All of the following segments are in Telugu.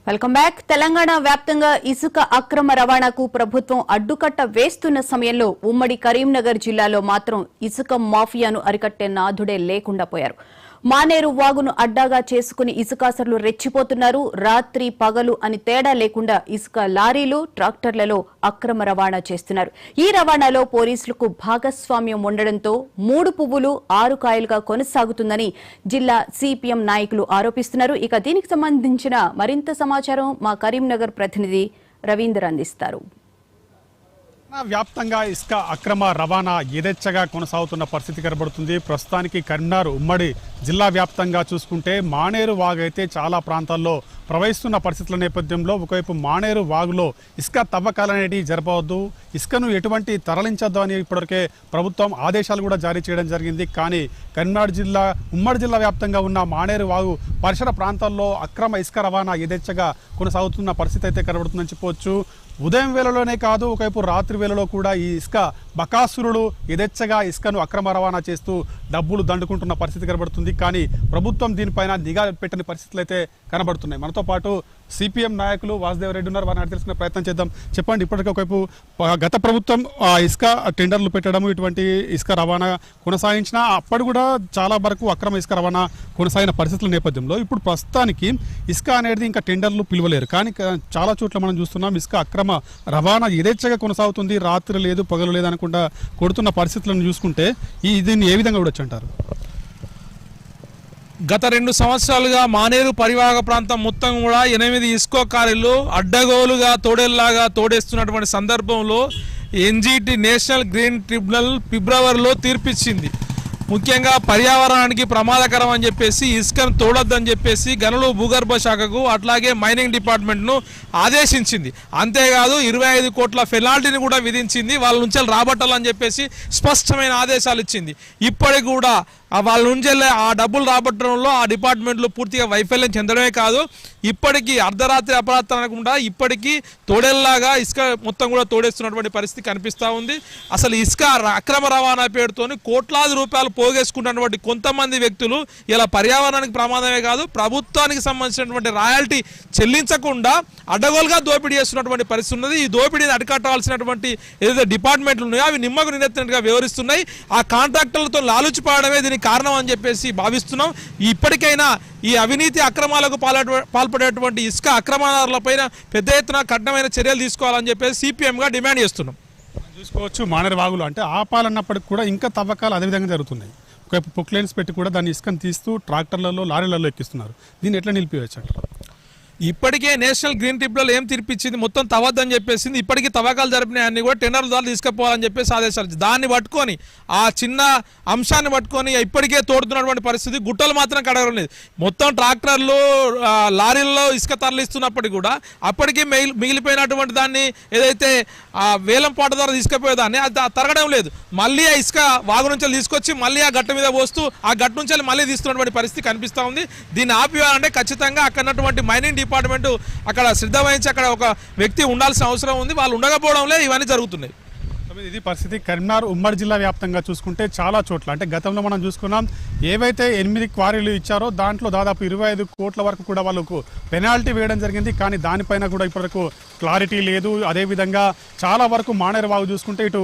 Welcome back. తెలంగాణ వ్యాప్తంగా ఇసుక అక్రమ రవాణాకు ప్రభుత్వం అడ్డుకట్ట వేస్తున్న సమయంలో ఉమ్మడి కరీంనగర్ జిల్లాలో మాత్రం ఇసుక మాఫియాను అరికట్టే నాథుడే లేకుండా పోయారు. మానేరు వాగును అడ్డాగా చేసుకుని ఇసుకాసర్లు రెచ్చిపోతున్నారు. రాత్రి పగలు అని తేడా లేకుండా ఇసుక లారీలు ట్రాక్టర్లలో అక్రమ రవాణా చేస్తున్నారు. ఈ రవాణాలో పోలీసులకు భాగస్వామ్యం ఉండడంతో 3 పువ్వులు 6 కాయలుగా కొనసాగుతుందని జిల్లా సిపిఎం నాయకులు ఆరోపిస్తున్నారు. ఇక దీనికి సంబంధించిన మరింత సమాచారం మా కరీంనగర్ ప్రతినిధి రవీందర్ అందిస్తారు. వ్యాప్తంగా ఇసుక అక్రమ రవాణా యథేచ్ఛగా కొనసాగుతున్న పరిస్థితి కనబడుతుంది. ప్రస్తుతానికి కరీంనగర్ ఉమ్మడి జిల్లా వ్యాప్తంగా చూసుకుంటే మానేరు వాగు అయితే చాలా ప్రాంతాల్లో ప్రవహిస్తున్న పరిస్థితుల నేపథ్యంలో ఒకవైపు మానేరు వాగులో ఇసుక తవ్వకాలు అనేటివి జరపవద్దు, ఇసుకను ఎటువంటి తరలించొద్దు అని ఇప్పటివరకే ప్రభుత్వం ఆదేశాలు కూడా జారీ చేయడం జరిగింది. కానీ కరీంనగర్ జిల్లా ఉమ్మడి జిల్లా వ్యాప్తంగా ఉన్న మానేరు వాగు పరిసర ప్రాంతాల్లో అక్రమ ఇసుక రవాణా యథేచ్ఛగా కొనసాగుతున్న పరిస్థితి అయితే కనబడుతుందని చెప్పవచ్చు. ఉదయం వేళలోనే కాదు, ఒకవైపు రాత్రి వేళలో కూడా ఈ ఇసుక బకాసురులు యథేచ్ఛగా ఇసుకను అక్రమ రవాణా చేస్తూ డబ్బులు దండుకుంటున్న పరిస్థితి కనబడుతుంది. కానీ ప్రభుత్వం దీనిపైన నిఘా పెట్టని పరిస్థితులు అయితే కనబడుతున్నాయి. మనతో పాటు సిపిఎం నాయకులు వాసుదేవ్ రెడ్డి ఉన్నారు, వారిని తెలుసుకునే ప్రయత్నం చేద్దాం. చెప్పండి, ఇప్పటికీ ఒకవైపు గత ప్రభుత్వం ఇసుక టెండర్లు పెట్టడం, ఇటువంటి ఇసుక రవాణా కొనసాగించినా అప్పుడు కూడా చాలా వరకు అక్రమ ఇసుక రవాణా కొనసాగిన పరిస్థితుల నేపథ్యంలో ఇప్పుడు ప్రస్తుతానికి ఇసుక అనేది ఇంకా టెండర్లు పిలవలేరు. కానీ చాలా చోట్ల మనం చూస్తున్నాం ఇసుక అక్రమ రవాణా యథేచ్ఛగా కొనసాగుతుంది. రాత్రి లేదు పగలు లేదు అనకుండా కొడుతున్న పరిస్థితులను చూసుకుంటే దీన్ని ఏ విధంగా చూడొచ్చు అంటారు? గత 2 సంవత్సరాలుగా మానేరు పరివాహక ప్రాంతం మొత్తం కూడా 8 ఇసుక కారీలు అడ్డగోలుగా తోడేల్లాగా తోడేస్తున్నటువంటి సందర్భంలో ఎన్జిటి నేషనల్ గ్రీన్ ట్రిబ్యునల్ ఫిబ్రవరిలో తీర్పిచ్చింది. ముఖ్యంగా పర్యావరణానికి ప్రమాదకరం అని చెప్పేసి ఇసుకను తోడొద్దని చెప్పేసి గనులు భూగర్భ శాఖకు అట్లాగే మైనింగ్ డిపార్ట్మెంట్ను ఆదేశించింది. అంతేకాదు 25 కోట్ల పెనాల్టీని కూడా విధించింది. వాళ్ళ నుంచి రాబట్టాలని చెప్పేసి స్పష్టమైన ఆదేశాలు ఇచ్చింది. ఇప్పటికి కూడా వాళ్ళ నుంచి ఆ డబ్బులు రాబట్టడంలో ఆ డిపార్ట్మెంట్లు పూర్తిగా వైఫల్యం చెందడమే కాదు, ఇప్పటికీ అర్ధరాత్రి అపరాత్రి అనకుండా ఇప్పటికీ తోడేల్లాగా ఇసుక మొత్తం కూడా తోడేస్తున్నటువంటి పరిస్థితి కనిపిస్తూ ఉంది. అసలు ఇసుక అక్రమ రవాణా పేరుతోని కోట్లాది రూపాయలు పోగేసుకుంటున్నటువంటి కొంతమంది వ్యక్తులు ఇలా పర్యావరణానికి ప్రమాదమే కాదు, ప్రభుత్వానికి సంబంధించినటువంటి రాయల్టీ చెల్లించకుండా అడ్డగోలుగా దోపిడీ చేస్తున్నటువంటి పరిస్థితి ఉన్నది. ఈ దోపిడీని అరికట్టాల్సినటువంటి ఏదైతే డిపార్ట్మెంట్లు ఉన్నాయో అవి నిమ్మకు నిన్నెత్తినట్టుగా వివరిస్తున్నాయి. ఆ కాంట్రాక్టర్లతో లాలుచిపడమే దీనికి కారణం అని చెప్పేసి భావిస్తున్నాం. ఇప్పటికైనా ఈ అవినీతి అక్రమాలకు పాల్పడేటువంటి ఇసుక అక్రమాలపైన పెద్ద ఎత్తున కఠినమైన చర్యలు తీసుకోవాలని చెప్పేసి సిపిఎంగా డిమాండ్ చేస్తున్నాం. చూసుకోవచ్చు, మానేరు వాగులు అంటే ఆపాలన్నప్పటికి కూడా ఇంకా తవ్వకాలు అదేవిధంగా జరుగుతున్నాయి. ఒకవైపు పొక్లైన్స్ పెట్టి కూడా దాన్ని ఇసుకను తీస్తూ ట్రాక్టర్లలో లారీలలో ఎక్కిస్తున్నారు. దీన్ని ఎట్లా నిలిపివేయచ్చు అంటారు? ఇప్పటికే నేషనల్ గ్రీన్ ట్రిబ్యునల్ ఏం తీర్పిచ్చింది, మొత్తం తవ్వద్దని చెప్పేసింది. ఇప్పటికీ తవ్వకాలు జరిపినాయి అన్ని కూడా టెండర్ల ద్వారా తీసుకుపోవాలని చెప్పేసి ఆదేశాలు. దాన్ని పట్టుకొని ఆ చిన్న అంశాన్ని పట్టుకొని ఇప్పటికే తోడుతున్నటువంటి పరిస్థితి. గుట్టలు మాత్రం కడగడం లేదు. మొత్తం ట్రాక్టర్లు లారీల్లో ఇసుక తరలిస్తున్నప్పటికీ కూడా అప్పటికీ మిగిలిపోయినటువంటి దాన్ని ఏదైతే వేలం పాట ద్వారా తీసుకుపోయేదాన్ని అది తరగడం లేదు. మళ్ళీ ఆ ఇసుక వాగు నుంచి తీసుకొచ్చి మళ్ళీ ఆ గట్టు మీద పోస్తూ ఆ గట్టు నుంచి మళ్ళీ తీస్తున్నటువంటి పరిస్థితి కనిపిస్తూ ఉంది. దీన్ని ఆపివేయాలంటే ఖచ్చితంగా అక్కడున్నటువంటి మైనింగ్ డిపార్ట్మెంట్ అక్కడ శ్రద్ధ వహించి అక్కడ ఒక వ్యక్తి ఉండాల్సిన అవసరం ఉంది. వాళ్ళు ఉండకపోవడంలో ఇవన్నీ జరుగుతున్నాయి. ఇది పరిస్థితి. కరీంనగర్ ఉమ్మడి జిల్లా వ్యాప్తంగా చూసుకుంటే చాలా చోట్ల అంటే గతంలో మనం చూసుకున్నాం ఏవైతే 8 క్వారీలు ఇచ్చారో దాంట్లో దాదాపు 25 కోట్ల వరకు కూడా వాళ్ళకు పెనాల్టీ వేయడం జరిగింది. కానీ దానిపైన కూడా ఇప్పటివరకు క్లారిటీ లేదు. అదేవిధంగా చాలా వరకు మానేరు వాగు చూసుకుంటే ఇటు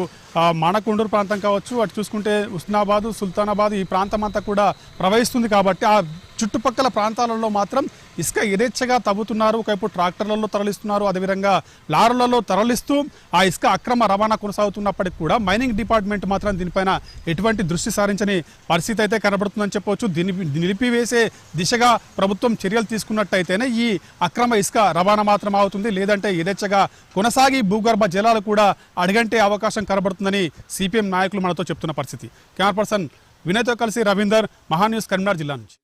మానకొండూరు ప్రాంతం కావచ్చు, అటు చూసుకుంటే ఉస్నాబాదు, సుల్తానాబాద్ ఈ ప్రాంతం అంతా కూడా ప్రవహిస్తుంది. కాబట్టి ఆ చుట్టుపక్కల ప్రాంతాలలో మాత్రం ఇసుక యథేచ్ఛగా తవ్వుతున్నారు. ఒకవైపు ట్రాక్టర్లలో తరలిస్తున్నారు, అదేవిధంగా లారీలలో తరలిస్తూ ఆ ఇసుక అక్రమ రవాణా కొనసాగుతున్నప్పటికీ కూడా మైనింగ్ డిపార్ట్మెంట్ మాత్రం దీనిపైన ఎటువంటి దృష్టి సారించని పరిస్థితి అయితే కనబడుతుందని చెప్పవచ్చు. దీన్ని నిలిపివేసే దిశగా ప్రభుత్వం చర్యలు తీసుకున్నట్టయితేనే ఈ అక్రమ ఇసుక రవాణా మాత్రం అవుతుంది. లేదంటే యథేచ్ఛగా కొనసాగి భూగర్భ జలాలు కూడా అడుగంటే అవకాశం కనబడుతుందని సిపిఎం నాయకులు మనతో చెప్తున్న పరిస్థితి. కెమెరా పర్సన్ వినయ్తో కలిసి రవీందర్, మహాన్యూస్, కరీంనగర్ జిల్లా నుంచి.